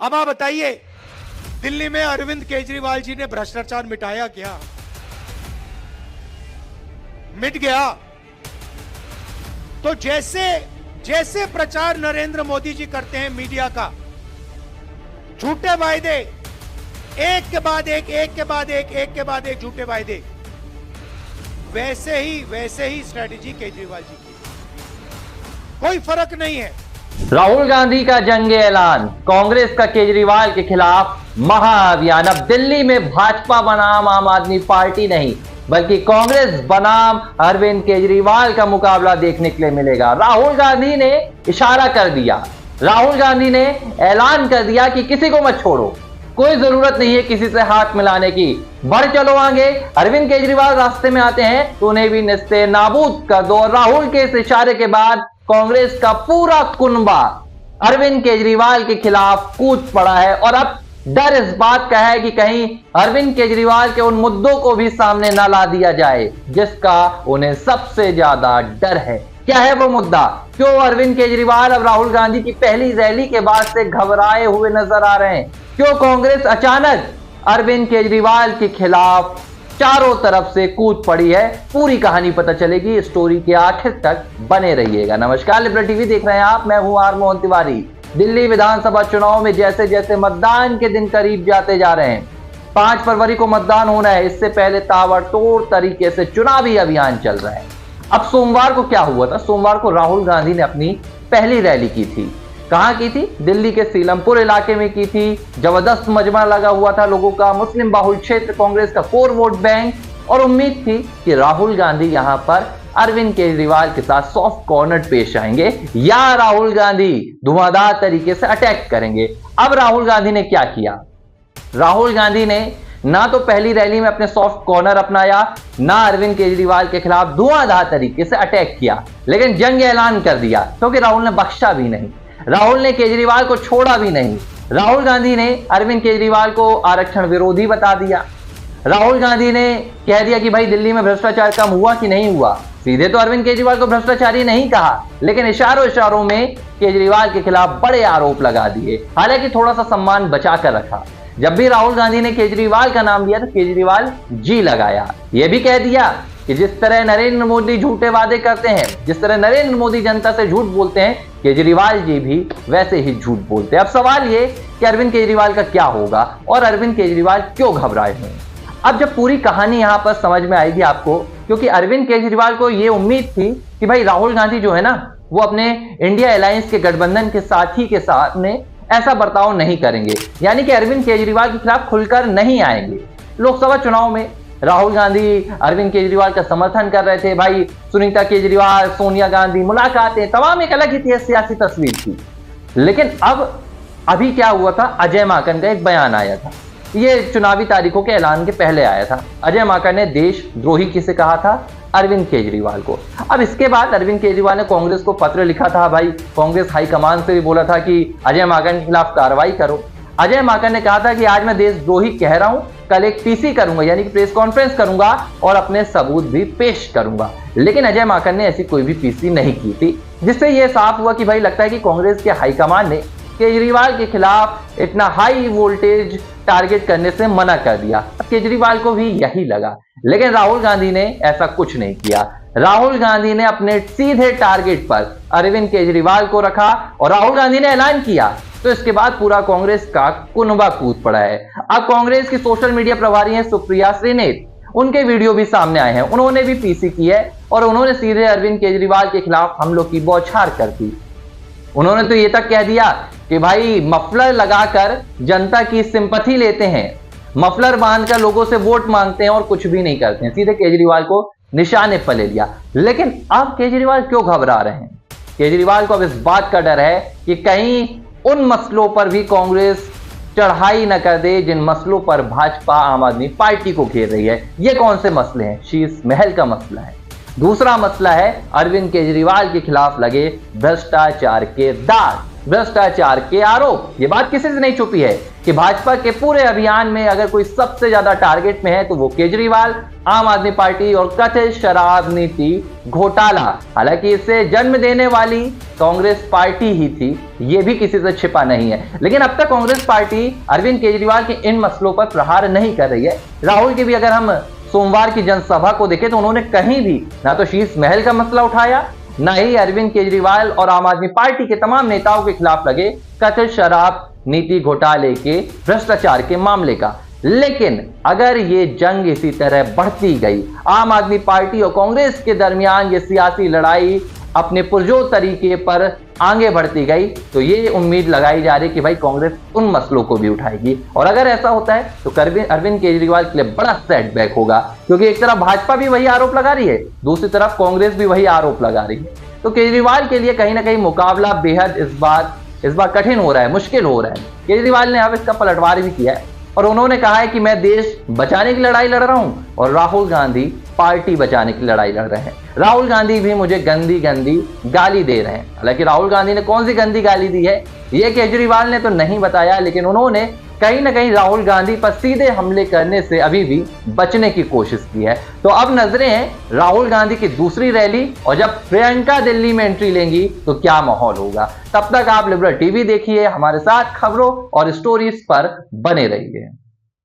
अब आप बताइए, दिल्ली में अरविंद केजरीवाल जी ने भ्रष्टाचार मिटाया क्या? मिट गया? तो जैसे जैसे प्रचार नरेंद्र मोदी जी करते हैं मीडिया का, झूठे वायदे, एक के बाद एक, एक के बाद एक, एक के बाद एक झूठे वायदे, वैसे ही स्ट्रेटेजी केजरीवाल जी की, कोई फर्क नहीं है। राहुल गांधी का जंग ऐलान, कांग्रेस का केजरीवाल के खिलाफ महाअभियान। अब दिल्ली में भाजपा बनाम आम आदमी पार्टी नहीं, बल्कि कांग्रेस बनाम अरविंद केजरीवाल का मुकाबला देखने के लिए मिलेगा। राहुल गांधी ने इशारा कर दिया, राहुल गांधी ने ऐलान कर दिया कि किसी को मत छोड़ो, कोई जरूरत नहीं है किसी से हाथ मिलाने की, बढ़ चलो आगे। अरविंद केजरीवाल रास्ते में आते हैं तो उन्हें भी निस्ते नाबूद कर दो। राहुल के इस इशारे के बाद कांग्रेस का पूरा कुनबा अरविंद केजरीवाल के खिलाफ कूद पड़ा है और अब डर इस बात का है कि कहीं अरविंद केजरीवाल के उन मुद्दों को भी सामने ना ला दिया जाए जिसका उन्हें सबसे ज्यादा डर है। क्या है वो मुद्दा? क्यों अरविंद केजरीवाल अब राहुल गांधी की पहली रैली के बाद से घबराए हुए नजर आ रहे हैं? क्यों कांग्रेस अचानक अरविंद केजरीवाल के खिलाफ चारों तरफ से कूद पड़ी है? पूरी कहानी पता चलेगी, स्टोरी के आखिर तक बने रहिएगा। नमस्कार, लिबरल टीवी देख रहे हैं आप, मैं हूं आर मोहन तिवारी। दिल्ली विधानसभा चुनाव में जैसे जैसे मतदान के दिन करीब जाते जा रहे हैं, 5 फरवरी को मतदान होना है, इससे पहले ताबड़तोड़ तरीके से चुनावी अभियान चल रहा है। अब सोमवार को क्या हुआ था? सोमवार को राहुल गांधी ने अपनी पहली रैली की थी। कहां की थी? दिल्ली के सीलमपुर इलाके में की थी। जबरदस्त मजमा लगा हुआ था लोगों का, मुस्लिम बाहुल क्षेत्र, कांग्रेस का कोर वोट बैंक, और उम्मीद थी कि राहुल गांधी यहां पर अरविंद केजरीवाल के साथ सॉफ्ट कॉर्नर पेश आएंगे या राहुल गांधी धुआंधार तरीके से अटैक करेंगे। अब राहुल गांधी ने क्या किया? राहुल गांधी ने ना तो पहली रैली में अपने सॉफ्ट कॉर्नर अपनाया, ना अरविंद केजरीवाल के खिलाफ धुआंधार तरीके से अटैक किया, लेकिन जंग ऐलान कर दिया, क्योंकि राहुल ने बख्शा भी नहीं, राहुल ने केजरीवाल को छोड़ा भी नहीं। राहुल गांधी ने अरविंद केजरीवाल को आरक्षण विरोधी बता दिया। राहुल गांधी ने कह दिया कि भाई दिल्ली में भ्रष्टाचार कम हुआ कि नहीं हुआ। सीधे तो अरविंद केजरीवाल को भ्रष्टाचारी नहीं कहा, लेकिन इशारों में केजरीवाल के खिलाफ बड़े आरोप लगा दिए। हालांकि थोड़ा सा सम्मान बचा कर रखा। जब भी राहुल गांधी ने केजरीवाल का नाम लिया तो केजरीवाल जी लगाया। यह भी कह दिया कि जिस तरह नरेंद्र मोदी झूठे वादे करते हैं, जिस तरह नरेंद्र मोदी जनता से झूठ बोलते हैं, केजरीवाल जी भी वैसे ही झूठ बोलते हैं। अब सवाल ये कि अरविंद केजरीवाल का क्या होगा और अरविंद केजरीवाल क्यों घबराए हैं? अब जब पूरी कहानी यहां पर समझ में आएगी आपको, क्योंकि अरविंद केजरीवाल को यह उम्मीद थी कि भाई राहुल गांधी जो है ना, वो अपने इंडिया अलायंस के गठबंधन के साथी के साथ में ऐसा बर्ताव नहीं करेंगे, यानी कि अरविंद केजरीवाल के खिलाफ खुलकर नहीं आएंगे। लोकसभा चुनाव में राहुल गांधी अरविंद केजरीवाल का समर्थन कर रहे थे। भाई सुनीता केजरीवाल, सोनिया गांधी, मुलाकातें, तमाम एक अलग ही सियासी तस्वीर थी। लेकिन अब अभी क्या हुआ था? अजय माकन का एक बयान आया था, ये चुनावी तारीखों के ऐलान के पहले आया था। अजय माकन ने देशद्रोही किसे कहा था? अरविंद केजरीवाल को। अब इसके बाद अरविंद केजरीवाल ने कांग्रेस को पत्र लिखा था। भाई कांग्रेस हाईकमान से भी बोला था कि अजय माकन के खिलाफ कार्रवाई करो। अजय माकन ने कहा था कि आज मैं देशद्रोही कह रहा हूं, कल एक पीसी करूंगा, यानी कि प्रेस कॉन्फ्रेंस करूंगा और अपने सबूत भी पेश करूंगा। लेकिन अजय माकन ने ऐसी कोई भी पीसी नहीं की थी, जिससे यह साफ हुआ कि भाई लगता है कि कांग्रेस के हाईकमान ने केजरीवाल के खिलाफ इतना हाई वोल्टेज टारगेट करने से मना कर दिया। अब केजरीवाल को भी यही लगा, लेकिन राहुल गांधी ने ऐसा कुछ नहीं किया। राहुल गांधी ने अपने सीधे टारगेट पर अरविंद केजरीवाल को रखा और राहुल गांधी ने ऐलान किया, तो इसके बाद पूरा कांग्रेस का कुनबा कूद पड़ा है। अब कांग्रेस की सोशल मीडिया प्रभारी हैं सुप्रिया श्रीनेत, उनके वीडियो भी सामने आए हैं। उन्होंने भी पीसी की है और उन्होंने सीधे अरविंद केजरीवाल के खिलाफ हमलों की बौछार कर दी। उन्होंने तो ये तक कह दिया कि भाई मफलर लगाकर जनता की सिंपैथी लेते हैं, मफलर बांधकर लोगों से वोट मांगते हैं और कुछ भी नहीं करते हैं। सीधे केजरीवाल को निशाने पर ले लिया। लेकिन अब केजरीवाल क्यों घबरा रहे हैं? केजरीवाल को अब इस बात का डर है कि कहीं उन मसलों पर भी कांग्रेस चढ़ाई न कर दे जिन मसलों पर भाजपा आम आदमी पार्टी को घेर रही है। ये कौन से मसले हैं? शीश महल का मसला है। दूसरा मसला है अरविंद केजरीवाल के खिलाफ लगे भ्रष्टाचार के दाग। भ्रष्टाचार के आरोप। ये बात किसी से नहीं छुपी है कि भाजपा के पूरे अभियान में अगर कोई सबसे ज्यादा टारगेट में है तो वो केजरीवाल, आम आदमी पार्टी और कथित शराब नीति घोटाला। हालांकि इसे जन्म देने वाली कांग्रेस पार्टी ही थी, ये भी किसी से छिपा नहीं है। लेकिन अब तक कांग्रेस पार्टी अरविंद केजरीवाल के इन मसलों पर प्रहार नहीं कर रही है। राहुल की भी अगर हम सोमवार की जनसभा को देखें तो उन्होंने कहीं भी ना तो शीश महल का मसला उठाया, न ही अरविंद केजरीवाल और आम आदमी पार्टी के तमाम नेताओं के खिलाफ लगे कथित शराब नीति घोटाले के, भ्रष्टाचार के मामले का। लेकिन अगर ये जंग इसी तरह बढ़ती गई, आम आदमी पार्टी और कांग्रेस के दरमियान ये सियासी लड़ाई अपने पुरजोर तरीके पर आगे बढ़ती गई, तो ये उम्मीद लगाई जा रही है कि भाई कांग्रेस उन मसलों को भी उठाएगी। और अगर ऐसा होता है तो अरविंद केजरीवाल के लिए बड़ा सेटबैक होगा, क्योंकि एक तरफ भाजपा भी वही आरोप लगा रही है, दूसरी तरफ कांग्रेस भी वही आरोप लगा रही है। तो केजरीवाल के लिए कहीं ना कहीं मुकाबला बेहद इस बार कठिन हो रहा है, मुश्किल हो रहा है। केजरीवाल ने अब इसका पलटवार भी किया है और उन्होंने कहा है कि मैं देश बचाने की लड़ाई लड़ रहा हूं और राहुल गांधी पार्टी बचाने की लड़ाई लड़ रहे हैं। राहुल गांधी भी मुझे गंदी गंदी गाली दे रहे हैं। हालांकि राहुल गांधी ने कौन सी गंदी गाली दी है ये केजरीवाल ने तो नहीं बताया, लेकिन उन्होंने कहीं ना कहीं राहुल गांधी पर सीधे हमले करने से अभी भी बचने की कोशिश की है। तो अब नजरें हैं राहुल गांधी की दूसरी रैली, और जब प्रियंका दिल्ली में एंट्री लेंगी तो क्या माहौल होगा। तब तक आप लिबरल टीवी देखिए, हमारे साथ खबरों और स्टोरीज पर बने रहिए।